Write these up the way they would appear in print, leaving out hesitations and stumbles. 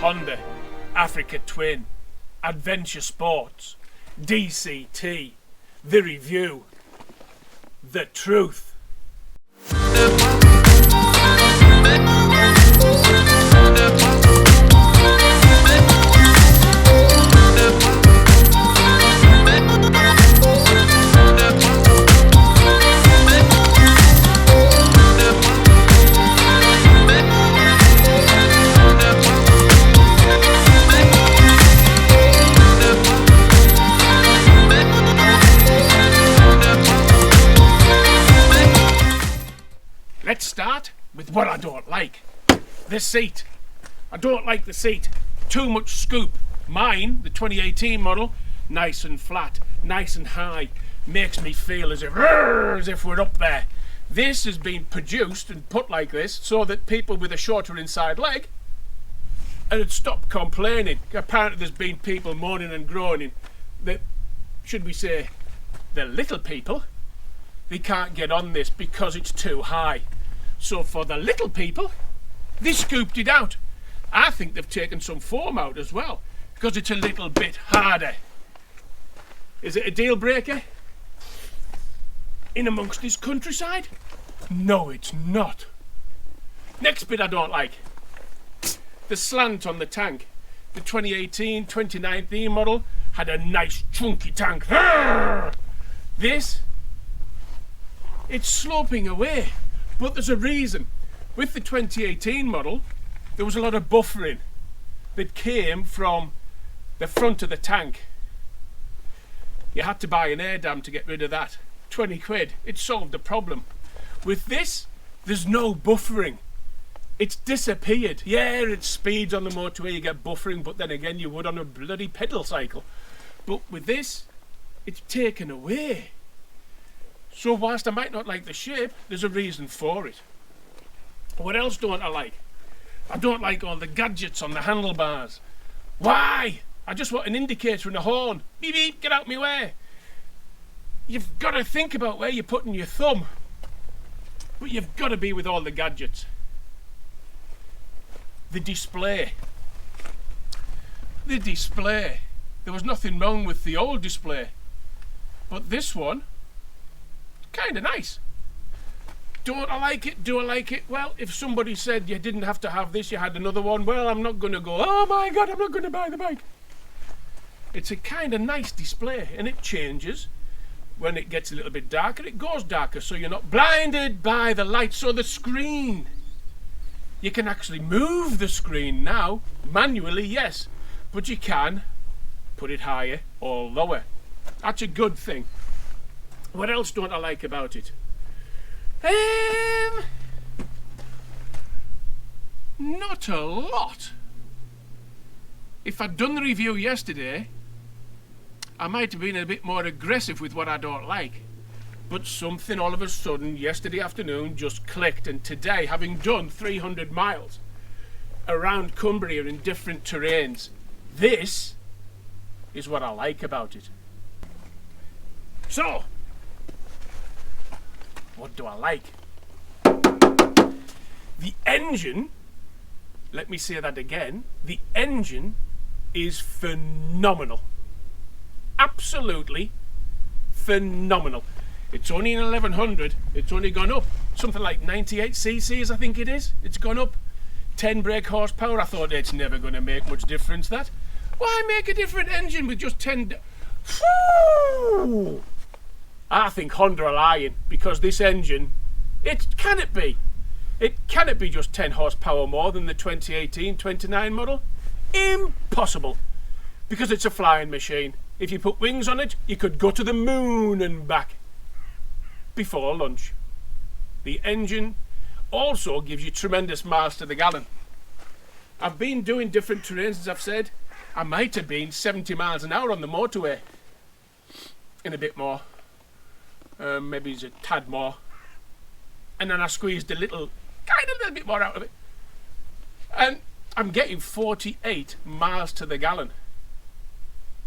Honda, Africa Twin, Adventure Sports, DCT, The Review, The Truth. Let's start with what I don't like. The seat. I don't like the seat. Too much scoop. Mine, the 2018 model, nice and flat, nice and high. Makes me feel as if we're up there. This has been produced and put like this so that people with a shorter inside leg would stop complaining. Apparently there's been people moaning and groaning that, should we say, the little people, they can't get on this because it's too high. So for the little people, they scooped it out. I think they've taken some foam out as well because it's a little bit harder. Is it a deal breaker in amongst this countryside? No, it's not. Next bit I don't like. The slant on the tank. The 2018, 2019 model had a nice chunky tank. This, it's sloping away. But there's a reason. With the 2018 model, there was a lot of buffering that came from the front of the tank. You had to buy an air dam to get rid of that. 20 quid. It solved the problem. With this, there's no buffering. It's disappeared. Yeah, it speeds on the motorway, you get buffering, but then again you would on a bloody pedal cycle. But with this, it's taken away. So whilst I might not like the shape, there's a reason for it. What else don't I like? I don't like all the gadgets on the handlebars. Why? I just want an indicator and a horn. Beep beep, get out my way. You've got to think about where you're putting your thumb. But you've got to be with all the gadgets. The display. The display. There was nothing wrong with the old display. But this one, kind of nice. Don't I like it? Do I like it? Well, if somebody said you didn't have to have this, you had another one, well, I'm not going to go, oh my God, I'm not going to buy the bike. It's a kind of nice display, and it changes. When it gets a little bit darker, it goes darker, so you're not blinded by the light. So the screen, you can actually move the screen now, manually, yes, but you can put it higher or lower. That's a good thing. What else don't I like about it? Not a lot. If I'd done the review yesterday, I might have been a bit more aggressive with what I don't like. But something all of a sudden yesterday afternoon just clicked, and today, having done 300 miles around Cumbria in different terrains, this is what I like about it. So, what do I like? The engine, let me say that again, the engine is phenomenal. Absolutely phenomenal. It's only an 1100, it's only gone up something like 98 cc's, I think it is. It's gone up 10 brake horsepower. I thought it's never going to make much difference, that. Why make a different engine with just 10? I think Honda are lying, because this engine, can it be just 10 horsepower more than the 2018 29 model? Impossible, because it's a flying machine. If you put wings on it, you could go to the moon and back before lunch. The engine also gives you tremendous miles to the gallon. I've been doing different terrains, as I've said. I might have been 70 miles an hour on the motorway, and a bit more. Maybe it's a tad more. And then I squeezed a little bit more out of it. And I'm getting 48 miles to the gallon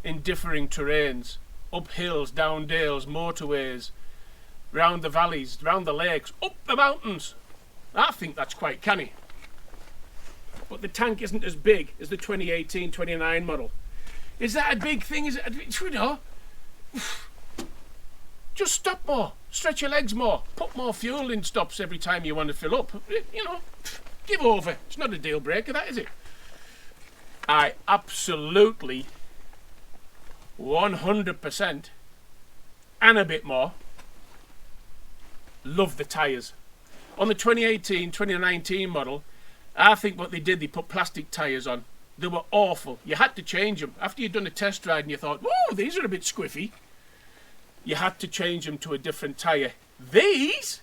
in differing terrains. Up hills, down dales, motorways, round the valleys, round the lakes, up the mountains. I think that's quite canny. but the tank isn't as big as the 2018-29 model. Is that a big thing? Is it, you know, just stop more, stretch your legs more, put more fuel in stops every time you want to fill up. You know, give over. It's not a deal breaker, that is it? I absolutely 100% and a bit more love the tyres. On the 2018-2019 model, I think what they did, they put plastic tyres on. They were awful. You had to change them. After you'd done a test ride and you thought, whoa, these are a bit squiffy, you had to change them to a different tyre. These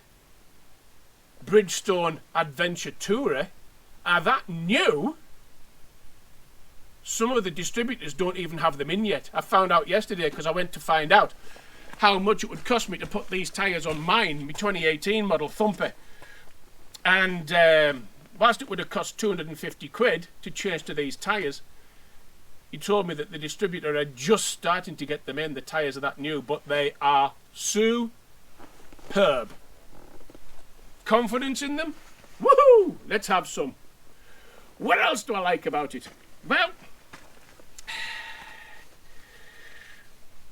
Bridgestone Adventure Tourer are that new. Some of the distributors don't even have them in yet. I found out yesterday because I went to find out how much it would cost me to put these tyres on mine, my 2018 model Thumper. And whilst it would have cost 250 quid to change to these tyres, he told me that the distributor are just starting to get them in. The tyres are that new, but they are superb. Confidence in them? Woohoo! Let's have some. What else do I like about it? Well,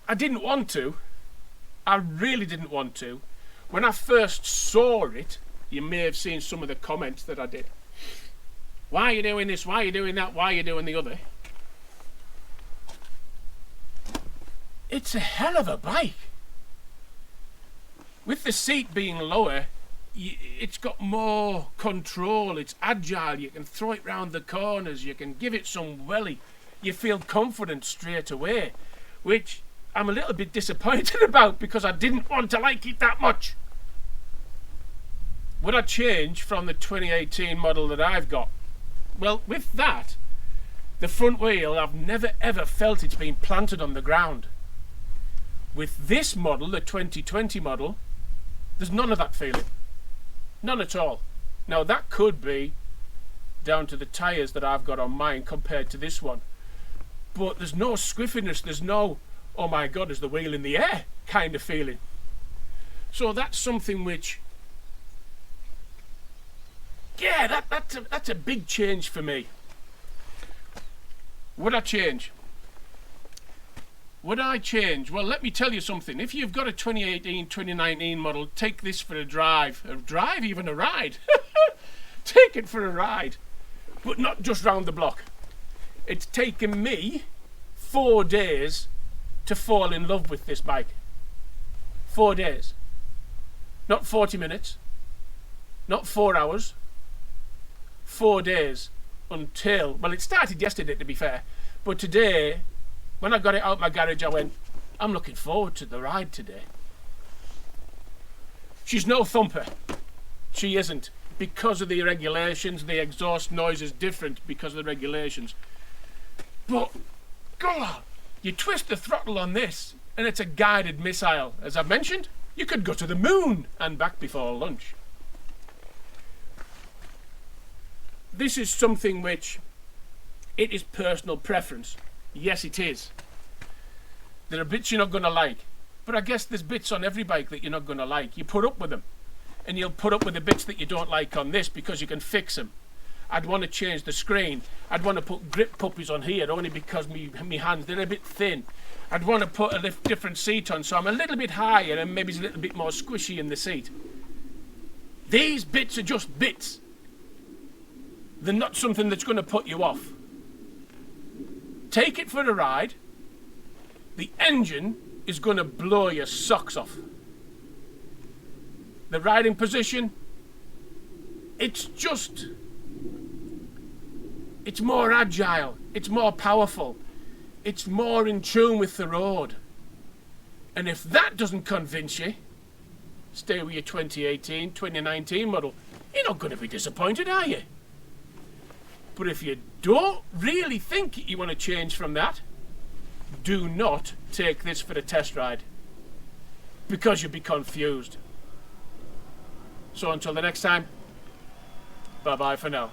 I didn't want to. I really didn't want to. When I first saw it, you may have seen some of the comments that I did. Why are you doing this? Why are you doing that? Why are you doing the other? It's a hell of a bike. With the seat being lower, it's got more control. It's agile. You can throw it round the corners. You can give it some welly. You feel confident straight away, which I'm a little bit disappointed about because I didn't want to like it that much. Would I change from the 2018 model that I've got? Well, with that, the front wheel, I've never ever felt it's been planted on the ground. With this model, the 2020 model, there's none of that feeling. None at all. Now that could be down to the tyres that I've got on mine compared to this one. But there's no squiffiness, there's no, oh my God, is the wheel in the air kind of feeling. So that's something which, yeah, that's a big change for me. Would I change? Would I change? Well, let me tell you something. If you've got a 2018, 2019 model, take this for a drive. A drive, even a ride. Take it for a ride. But not just round the block. It's taken me 4 days to fall in love with this bike. 4 days. Not 40 minutes. Not 4 hours. 4 days until, well, it started yesterday to be fair, but today, when I got it out of my garage, I went, I'm looking forward to the ride today. She's no thumper. She isn't. Because of the regulations, the exhaust noise is different because of the regulations. But, God, you twist the throttle on this, and it's a guided missile. As I've mentioned, you could go to the moon and back before lunch. This is something which, it is personal preference. Yes, it is. There are bits you're not going to like. But I guess there's bits on every bike that you're not going to like. You put up with them. And you'll put up with the bits that you don't like on this because you can fix them. I'd want to change the screen. I'd want to put grip puppies on here only because me hands, they're a bit thin. I'd want to put a different seat on so I'm a little bit higher and maybe it's a little bit more squishy in the seat. These bits are just bits. They're not something that's going to put you off. Take it for a ride. The engine is going to blow your socks off. The riding position, it's more agile, it's more powerful, it's more in tune with the road. And if that doesn't convince you, stay with your 2018, 2019 model. You're not going to be disappointed, are you? But if you don't really think you want to change from that, do not take this for a test ride. Because you'll be confused. So until the next time, bye-bye for now.